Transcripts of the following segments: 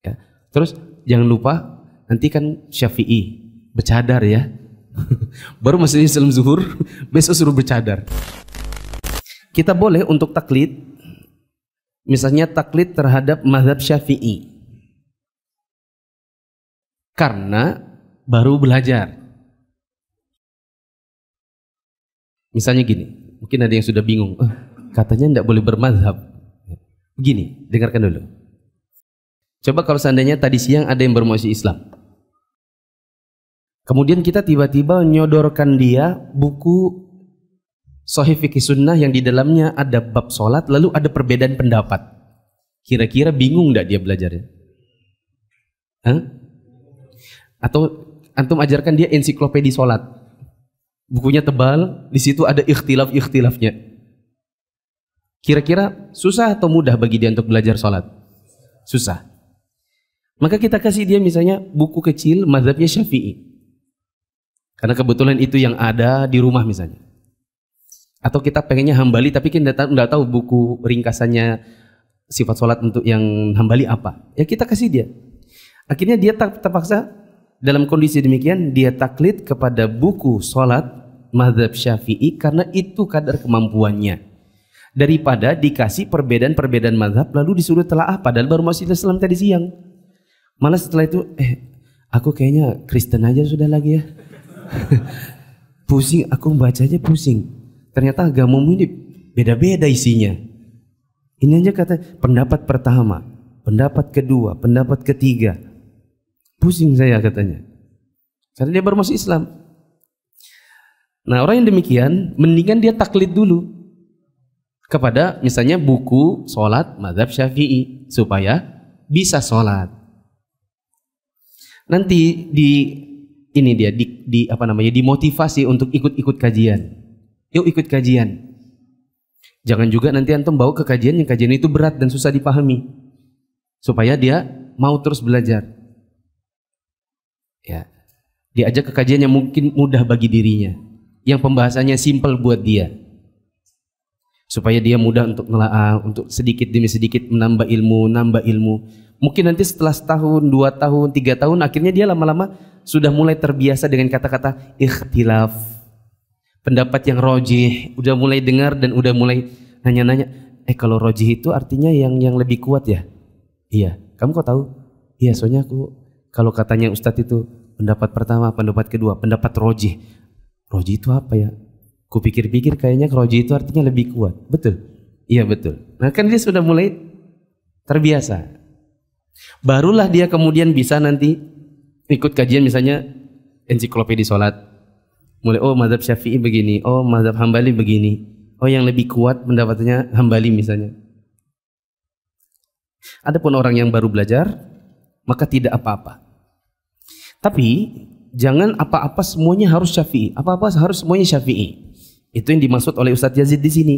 Ya. Terus jangan lupa nanti kan Syafi'i bercadar ya. Baru masuk Islam zuhur, besok suruh bercadar. Kita boleh untuk taklid, misalnya taklid terhadap mazhab Syafi'i, karena baru belajar. Misalnya gini, mungkin ada yang sudah bingung, katanya tidak boleh bermazhab. Begini, dengarkan dulu. Coba kalau seandainya tadi siang ada yang bermasuk Islam, kemudian kita tiba-tiba nyodorkan dia buku Shahih Fiqh Sunnah yang di dalamnya ada bab sholat, lalu ada perbedaan pendapat. Kira-kira bingung tidak dia belajarnya? Atau antum ajarkan dia ensiklopedi sholat, bukunya tebal, di situ ada ikhtilafnya. Kira-kira susah atau mudah bagi dia untuk belajar sholat? Susah. Maka kita kasih dia misalnya buku kecil mazhabnya Syafi'i, karena kebetulan itu yang ada di rumah misalnya. Atau kita pengennya Hambali tapi kita nggak tahu buku ringkasannya sifat sholat untuk yang Hambali apa, ya kita kasih dia. Akhirnya dia terpaksa dalam kondisi demikian dia taklid kepada buku sholat mazhab Syafi'i karena itu kadar kemampuannya, daripada dikasih perbedaan mazhab lalu disuruh telaah padahal baru masuk Islam tadi siang. Malah setelah itu aku kayaknya Kristen aja sudah lagi ya. Pusing, aku baca aja pusing. Ternyata agamamu ini beda-beda isinya. Ini aja kata pendapat pertama, pendapat kedua, pendapat ketiga. Pusing saya katanya. Karena dia baru masuk Islam. Nah, orang yang demikian mendingan dia taklid dulu kepada misalnya buku sholat mazhab Syafi'i supaya bisa sholat. Nanti dimotivasi untuk ikut kajian. Yuk ikut kajian. Jangan juga nanti antum bawa ke kajian yang kajian itu berat dan susah dipahami, supaya dia mau terus belajar. Ya, diajak ke kajian yang mungkin mudah bagi dirinya, yang pembahasannya simpel buat dia, supaya dia mudah untuk nelaah, untuk sedikit demi sedikit nambah ilmu. Mungkin nanti setelah setahun, 2 tahun, 3 tahun, akhirnya dia lama-lama sudah mulai terbiasa dengan kata-kata ikhtilaf, pendapat yang rojih, udah mulai dengar dan udah mulai nanya-nanya, kalau rojih itu artinya yang lebih kuat ya? Iya, kamu kok tahu? Iya, soalnya aku, kalau katanya Ustadz itu pendapat pertama, pendapat kedua, pendapat rojih. Rojih itu apa ya? Kupikir-pikir kayaknya rojih itu artinya lebih kuat. Betul? Iya betul. Nah kan dia sudah mulai terbiasa. Barulah dia kemudian bisa nanti ikut kajian misalnya ensiklopedi sholat. Mulai, oh mazhab Syafi'i begini, oh mazhab Hambali begini, oh yang lebih kuat pendapatnya Hambali misalnya. Adapun orang yang baru belajar, maka tidak apa-apa. Tapi jangan apa-apa semuanya harus Syafi'i, apa-apa harus semuanya Syafi'i. Itu yang dimaksud oleh Ustadz Yazid di sini.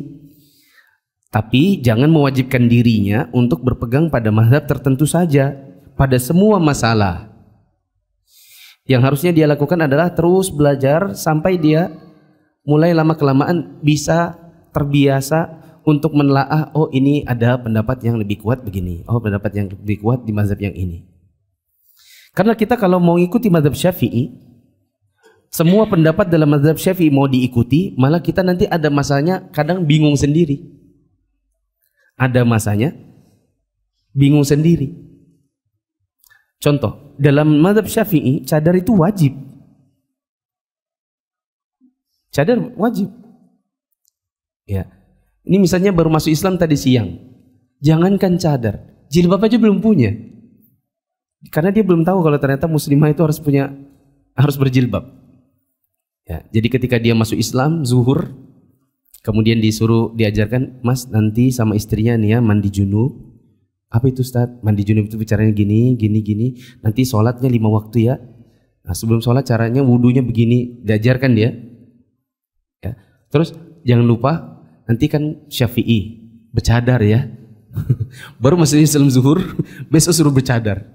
Tapi jangan mewajibkan dirinya untuk berpegang pada mazhab tertentu saja pada semua masalah. Yang harusnya dia lakukan adalah terus belajar sampai dia mulai lama-kelamaan bisa terbiasa untuk menelaah, oh ini ada pendapat yang lebih kuat begini, oh pendapat yang lebih kuat di mazhab yang ini. Karena kita kalau mau ikuti mazhab Syafi'i, semua pendapat dalam mazhab Syafi'i mau diikuti, malah kita nanti ada masanya kadang bingung sendiri. Ada masanya bingung sendiri. Contoh, dalam mazhab Syafi'i cadar itu wajib. Cadar wajib. Ya. Ini misalnya baru masuk Islam tadi siang. Jangankan cadar, jilbab aja belum punya. Karena dia belum tahu kalau ternyata muslimah itu harus berjilbab. Ya, jadi ketika dia masuk Islam zuhur, kemudian diajarkan, Mas nanti sama istrinya nih ya mandi junub. Apa itu Ustaz? Mandi junub itu bicaranya gini. Nanti sholatnya 5 waktu ya. Nah, sebelum sholat caranya wudunya begini, diajarkan dia. Ya. Terus jangan lupa nanti kan Syafi'i bercadar ya. Baru masuk Islam zuhur, besok suruh bercadar.